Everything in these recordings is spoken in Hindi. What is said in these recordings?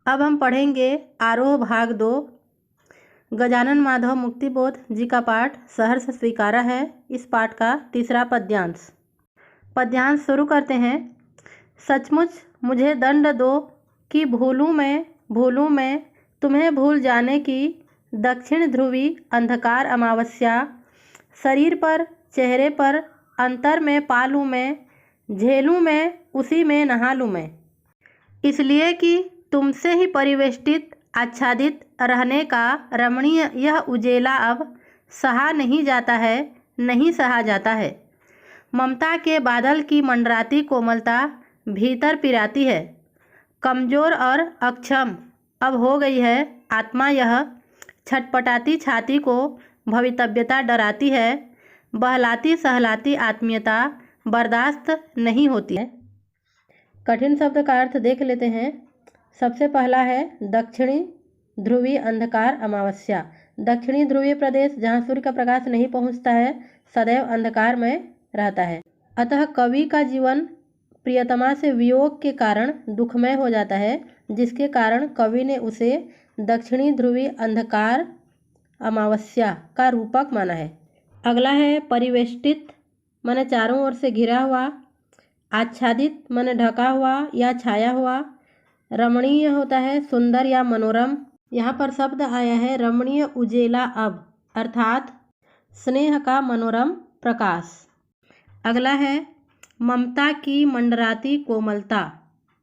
अब हम पढ़ेंगे आरोह भाग 2। गजानन माधव मुक्तिबोध जी का पाठ सहर्ष स्वीकारा है। इस पाठ का तीसरा पद्यांश। पद्यांश शुरू करते हैं। सचमुच मुझे दंड दो कि भूलूं मैं तुम्हें भूल जाने की दक्षिण ध्रुवी अंधकार अमावस्या। शरीर पर चेहरे पर अंतर में पालूं मैं, झेलूं मैं उसी में नहा लूं मैं। इसलिए कि तुमसे ही परिवेष्टित आच्छादित रहने का रमणीय यह उजेला अब सहा नहीं जाता है, नहीं सहा जाता है। ममता के बादल की मंडराती कोमलता भीतर पिराती है। कमजोर और अक्षम अब हो गई है आत्मा यह। छटपटाती छाती को भवितव्यता डराती है। बहलाती सहलाती आत्मीयता बर्दाश्त नहीं होती है। कठिन शब्द का अर्थ देख लेते हैं। सबसे पहला है दक्षिणी ध्रुवी अंधकार अमावस्या। दक्षिणी ध्रुवीय प्रदेश जहाँ सूर्य का प्रकाश नहीं पहुँचता है सदैव अंधकार में रहता है। अतः कवि का जीवन प्रियतमा से वियोग के कारण दुखमय हो जाता है, जिसके कारण कवि ने उसे दक्षिणी ध्रुवी अंधकार अमावस्या का रूपक माना है। अगला है परिवेष्टित माने चारों ओर से घिरा हुआ। आच्छादित माने ढका हुआ या छाया हुआ। रमणीय होता है सुंदर या मनोरम। यहाँ पर शब्द आया है रमणीय उजेला अब, अर्थात स्नेह का मनोरम प्रकाश। अगला है ममता की मंडराती कोमलता।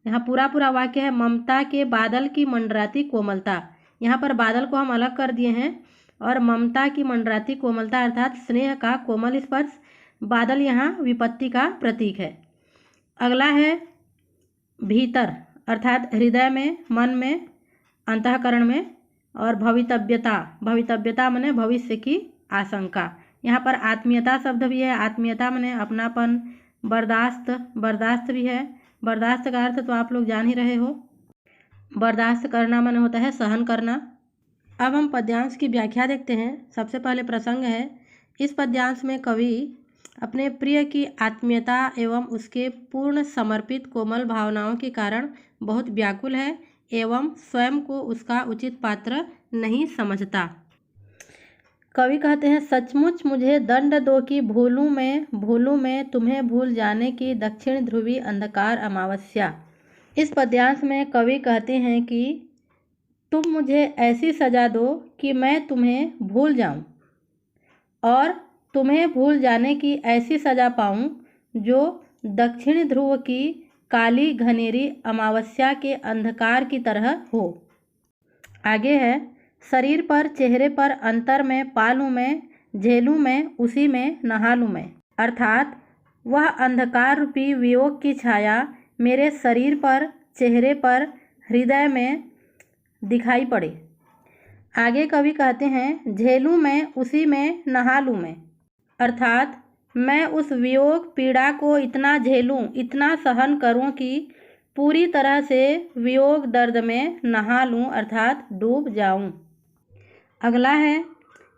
यहाँ पूरा वाक्य है ममता के बादल की मंडराती कोमलता। यहाँ पर बादल को हम अलग कर दिए हैं और ममता की मंडराती कोमलता अर्थात स्नेह का कोमल स्पर्श। बादल यहाँ विपत्ति का प्रतीक है। अगला है भीतर अर्थात हृदय में, मन में, अंतःकरण में। और भवितव्यता माने भविष्य की आशंका। यहाँ पर आत्मीयता शब्द भी है। आत्मीयता माने अपनापन। बर्दाश्त भी है। बर्दाश्त का अर्थ तो आप लोग जान ही रहे हो। बर्दाश्त करना माने होता है सहन करना। अब हम पद्यांश की व्याख्या देखते हैं। सबसे पहले प्रसंग है। इस पद्यांश में कवि अपने प्रिय की आत्मीयता एवं उसके पूर्ण समर्पित कोमल भावनाओं के कारण बहुत व्याकुल है एवं स्वयं को उसका उचित पात्र नहीं समझता। कवि कहते हैं सचमुच मुझे दंड दो कि भूलूं मैं तुम्हें भूल जाने की दक्षिण ध्रुवी अंधकार अमावस्या। इस पद्यांश में कवि कहते हैं कि तुम मुझे ऐसी सजा दो कि मैं तुम्हें भूल जाऊं और तुम्हें भूल जाने की ऐसी सजा पाऊं जो दक्षिण ध्रुव की काली घनेरी अमावस्या के अंधकार की तरह हो। आगे है शरीर पर चेहरे पर अंतर में पालूं मैं, झेलूं मैं उसी में नहा लूं मैं। अर्थात वह अंधकार रूपी वियोग की छाया मेरे शरीर पर, चेहरे पर, हृदय में दिखाई पड़े। आगे कवि कहते हैं झेलूं मैं उसी में नहा लूं मैं। अर्थात मैं उस वियोग पीड़ा को इतना झेलूं, इतना सहन करूं कि पूरी तरह से वियोग दर्द में नहा लूं अर्थात डूब जाऊं। अगला है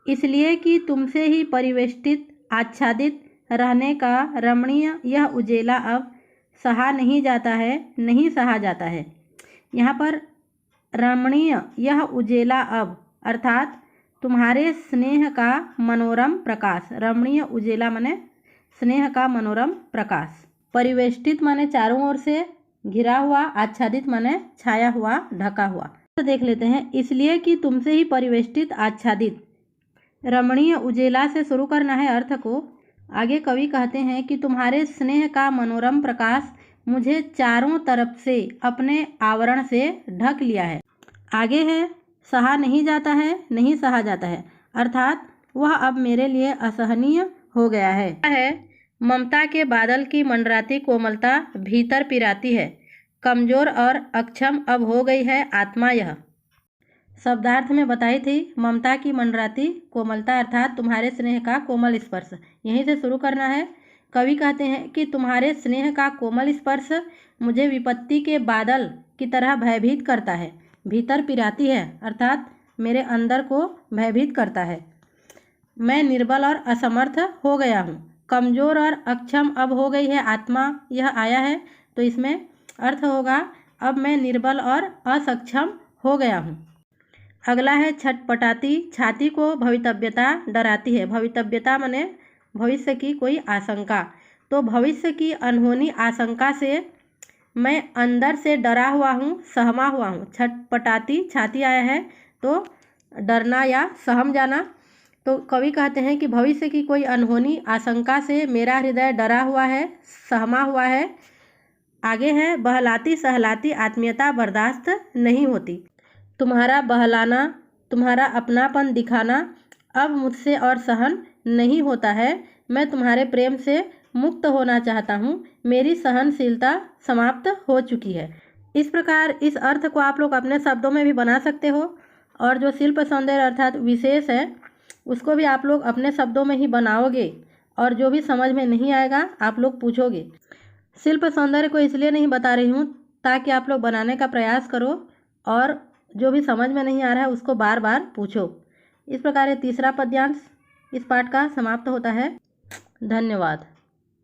इसलिए कि तुमसे ही परिवेष्टित आच्छादित रहने का रमणीय यह उजेला अब सहा नहीं जाता है, नहीं सहा जाता है। यहाँ पर रमणीय यह उजेला अब अर्थात तुम्हारे स्नेह का मनोरम प्रकाश। रमणीय उजेला माने स्नेह का मनोरम प्रकाश। परिवेष्टित माने चारों ओर से घिरा हुआ। आच्छादित माने छाया हुआ, ढका हुआ। तो देख लेते हैं इसलिए कि तुमसे ही परिवेष्टित आच्छादित। रमणीय उजेला से शुरू करना है अर्थ को। आगे कवि कहते हैं कि तुम्हारे स्नेह का मनोरम प्रकाश मुझे चारों तरफ से अपने आवरण से ढक लिया है। आगे है सहा नहीं जाता है, नहीं सहा जाता है अर्थात वह अब मेरे लिए असहनीय हो गया है। ममता के बादल की मंडराती कोमलता भीतर पिराती है। कमजोर और अक्षम अब हो गई है आत्मा यह। शब्दार्थ में बताई थी ममता की मंडराती कोमलता अर्थात तुम्हारे स्नेह का कोमल स्पर्श। यहीं से शुरू करना है। कवि कहते हैं कि तुम्हारे स्नेह का कोमल स्पर्श मुझे विपत्ति के बादल की तरह भयभीत करता है। भीतर पिराती है अर्थात मेरे अंदर को भयभीत करता है। मैं निर्बल और असमर्थ हो गया हूँ। कमजोर और अक्षम अब हो गई है आत्मा यह आया है, तो इसमें अर्थ होगा अब मैं निर्बल और असक्षम हो गया हूँ। अगला है छटपटाती, छाती को भवितव्यता डराती है। भवितव्यता माने भविष्य की कोई आशंका। तो भविष्य की अनहोनी आशंका से मैं अंदर से डरा हुआ हूँ, सहमा हुआ हूँ। छटपटाती छाती आया है तो डरना या सहम जाना। तो कवि कहते हैं कि भविष्य की कोई अनहोनी आशंका से मेरा हृदय डरा हुआ है, सहमा हुआ है। आगे है बहलाती सहलाती आत्मीयता बर्दाश्त नहीं होती। तुम्हारा बहलाना, तुम्हारा अपनापन दिखाना अब मुझसे और सहन नहीं होता है। मैं तुम्हारे प्रेम से मुक्त होना चाहता हूँ। मेरी सहनशीलता समाप्त हो चुकी है। इस प्रकार इस अर्थ को आप लोग अपने शब्दों में भी बना सकते हो और जो शिल्प सौंदर्य अर्थात विशेष है उसको भी आप लोग अपने शब्दों में ही बनाओगे और जो भी समझ में नहीं आएगा आप लोग पूछोगे। शिल्प सौंदर्य को इसलिए नहीं बता रही हूँ ताकि आप लोग बनाने का प्रयास करो और जो भी समझ में नहीं आ रहा है उसको बार बार पूछो। इस प्रकार ये तीसरा पद्यांश इस पाठ का समाप्त होता है। धन्यवाद।